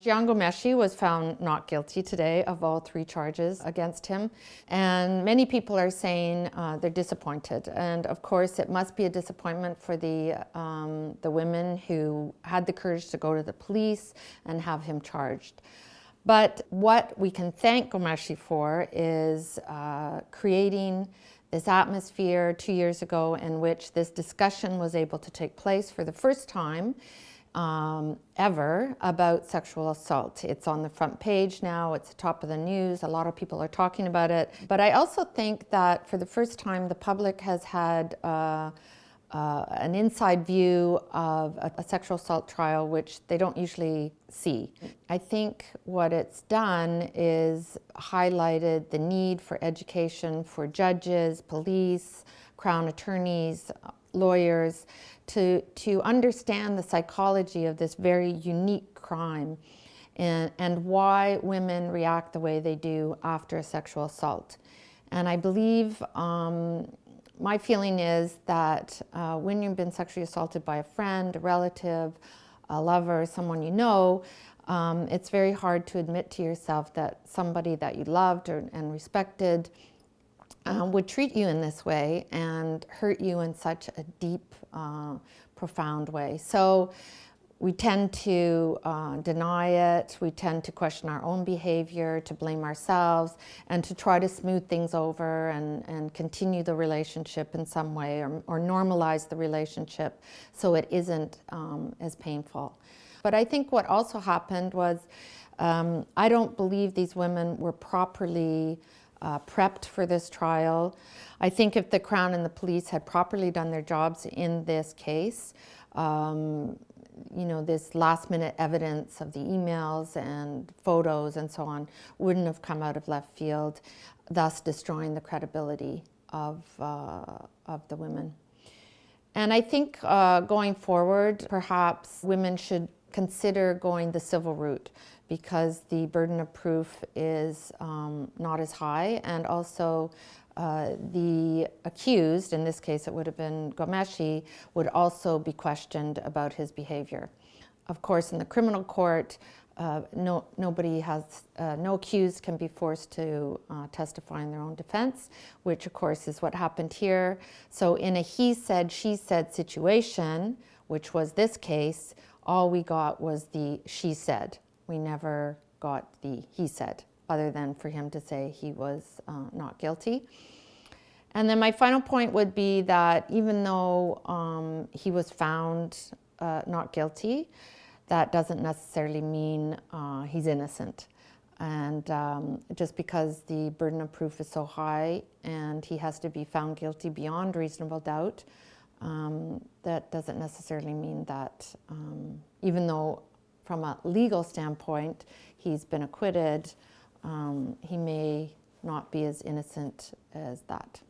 Jian Ghomeshi was found not guilty today of all 3 charges against him. And many people are saying they're disappointed. And of course, it must be a disappointment for the women who had the courage to go to the police and have him charged. But what we can thank Ghomeshi for is creating this atmosphere 2 years ago in which this discussion was able to take place for the first time ever about sexual assault. It's on the front page now, it's the top of the news, a lot of people are talking about it. But I also think that for the first time the public has had an inside view of a sexual assault trial, which they don't usually see. I think what it's done is highlighted the need for education for judges, police, Crown attorneys, lawyers, to understand the psychology of this very unique crime and why women react the way they do after a sexual assault. And I believe my feeling is that when you've been sexually assaulted by a friend, a relative, a lover, someone you know, it's very hard to admit to yourself that somebody that you loved and respected would treat you in this way and hurt you in such a deep, profound way. So we tend to deny it, we tend to question our own behavior, to blame ourselves, and to try to smooth things over and continue the relationship in some way or normalize the relationship so it isn't as painful. But I think what also happened was I don't believe these women were properly prepped for this trial. I think if the Crown and the police had properly done their jobs in this case, you know, this last minute evidence of the emails and photos and so on wouldn't have come out of left field, thus destroying the credibility of the women. And I think going forward, perhaps women should consider going the civil route because the burden of proof is not as high, and also the accused, in this case it would have been Ghomeshi, would also be questioned about his behavior. Of course, in the criminal court, nobody has, no accused can be forced to testify in their own defense, which of course is what happened here. So in a he said, she said situation, which was this case, all we got was the she said. We never got the he said, other than for him to say he was not guilty. And then my final point would be that even though he was found not guilty, that doesn't necessarily mean he's innocent. And just because the burden of proof is so high and he has to be found guilty beyond reasonable doubt, that doesn't necessarily mean that even though from a legal standpoint he's been acquitted, he may not be as innocent as that.